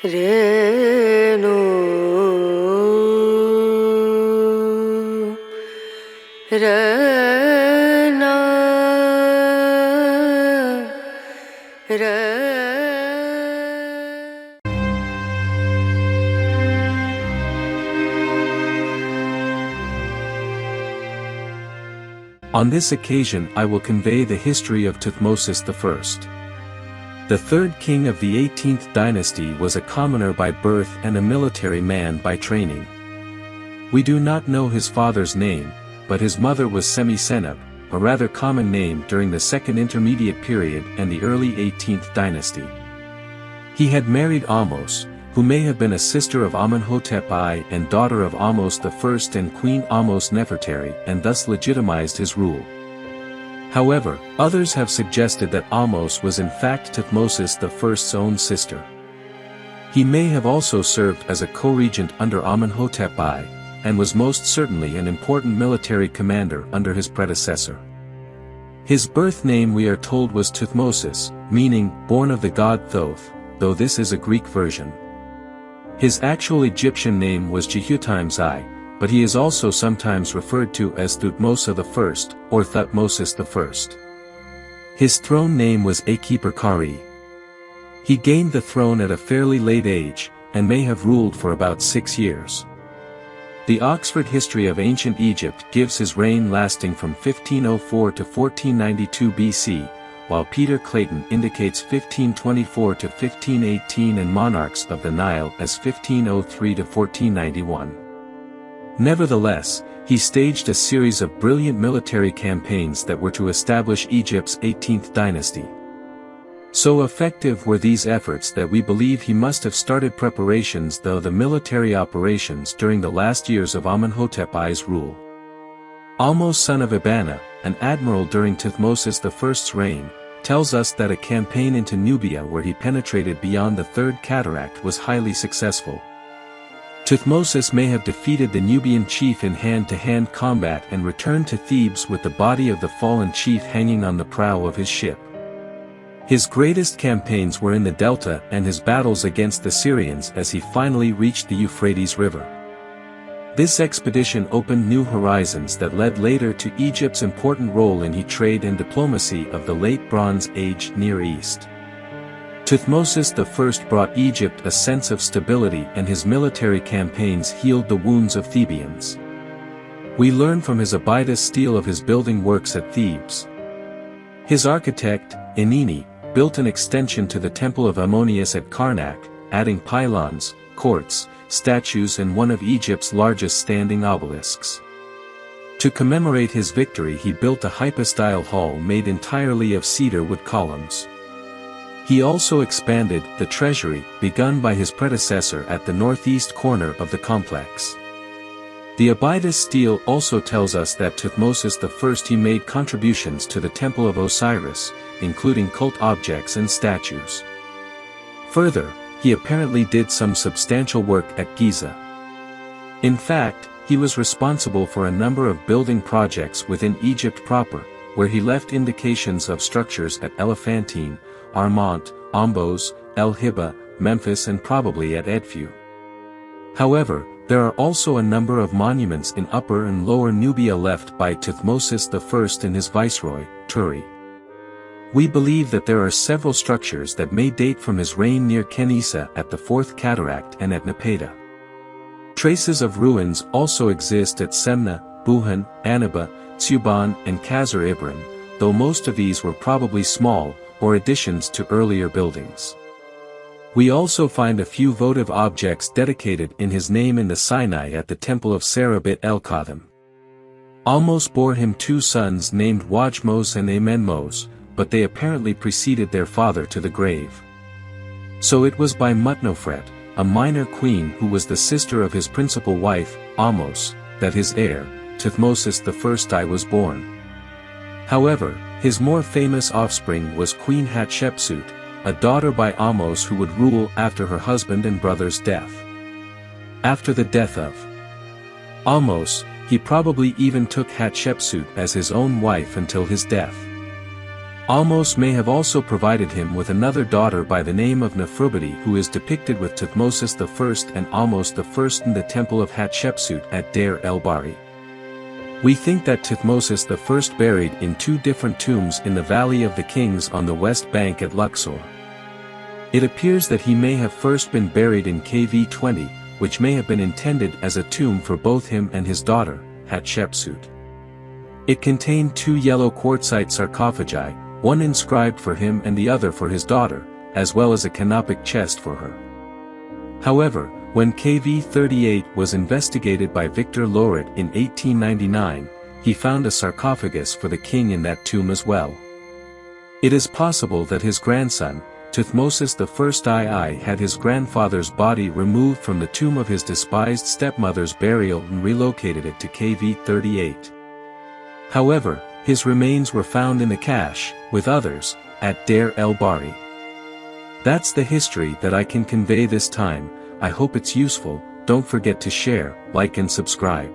Renu Rana Ra. On this occasion I will convey the history of Tutmosis I. The third king of the 18th dynasty was a commoner by birth and a military man by training. We do not know his father's name, but his mother was Semi-Seneb, a rather common name during the Second Intermediate Period and the early 18th dynasty. He had married Ahmose, who may have been a sister of Amenhotep I and daughter of Ahmose I and Queen Ahmose Nefertari, and thus legitimized his rule. However, others have suggested that Ahmose was in fact Tutmosis I's own sister. He may have also served as a co-regent under Amenhotep I, and was most certainly an important military commander under his predecessor. His birth name we are told was Tutmosis, meaning, born of the god Thoth, though this is a Greek version. His actual Egyptian name was Jehutimes I, but he is also sometimes referred to as Thutmose I, or Thutmosis I. His throne name was Akeperkari. He gained the throne at a fairly late age, and may have ruled for about 6 years. The Oxford History of Ancient Egypt gives his reign lasting from 1504 to 1492 BC, while Peter Clayton indicates 1524 to 1518 and Monarchs of the Nile as 1503 to 1491. Nevertheless, he staged a series of brilliant military campaigns that were to establish Egypt's 18th dynasty. So effective were these efforts that we believe he must have started preparations though the military operations during the last years of Amenhotep I's rule. Ahmose son of Abana, an admiral during Tutmosis I's reign, tells us that a campaign into Nubia where he penetrated beyond the Third Cataract was highly successful. Tutmosis may have defeated the Nubian chief in hand-to-hand combat and returned to Thebes with the body of the fallen chief hanging on the prow of his ship. His greatest campaigns were in the delta and his battles against the Syrians as he finally reached the Euphrates River. This expedition opened new horizons that led later to Egypt's important role in trade and diplomacy of the Late Bronze Age Near East. Tutmosis I brought Egypt a sense of stability and his military campaigns healed the wounds of Thebians. We learn from his Abydos stele of his building works at Thebes. His architect, Inini, built an extension to the temple of Ammonius at Karnak, adding pylons, courts, statues and one of Egypt's largest standing obelisks. To commemorate his victory he built a hypostyle hall made entirely of cedar wood columns. He also expanded the treasury, begun by his predecessor at the northeast corner of the complex. The Abydos stele also tells us that Tutmosis I made contributions to the Temple of Osiris, including cult objects and statues. Further, he apparently did some substantial work at Giza. In fact, he was responsible for a number of building projects within Egypt proper, where he left indications of structures at Elephantine, Armont, Ombos, El Hiba, Memphis and probably at Edfu. However, there are also a number of monuments in Upper and Lower Nubia left by Tutmosis I and his viceroy, Turi. We believe that there are several structures that may date from his reign near Kenisa at the Fourth Cataract and at Napata. Traces of ruins also exist at Semna, Buhan, Anaba, Tsuban and Khazar Ibrim, though most of these were probably small, or additions to earlier buildings. We also find a few votive objects dedicated in his name in the Sinai at the temple of Sarabit el-Khatham. Ahmose bore him 2 sons named Wajmos and Amenmos, but they apparently preceded their father to the grave. So it was by Mutnofret, a minor queen who was the sister of his principal wife, Ahmose, that his heir, Tutmosis I was born. However, his more famous offspring was Queen Hatshepsut, a daughter by Ahmose who would rule after her husband and brother's death. After the death of Ahmose, he probably even took Hatshepsut as his own wife until his death. Ahmose may have also provided him with another daughter by the name of Nefertiti, who is depicted with Tutmosis I and Ahmose I in the temple of Hatshepsut at Deir el-Bahri. We think that Tutmosis I buried in two different tombs in the Valley of the Kings on the west bank at Luxor. It appears that he may have first been buried in KV-20, which may have been intended as a tomb for both him and his daughter, Hatshepsut. It contained two yellow quartzite sarcophagi, one inscribed for him and the other for his daughter, as well as a canopic chest for her. However, when KV-38 was investigated by Victor Loret in 1899, he found a sarcophagus for the king in that tomb as well. It is possible that his grandson, Tutmosis I had his grandfather's body removed from the tomb of his despised stepmother's burial and relocated it to KV-38. However, his remains were found in the cache, with others, at Deir el-Bahri. That's the history that I can convey this time. I hope it's useful. Don't forget to share, like and subscribe.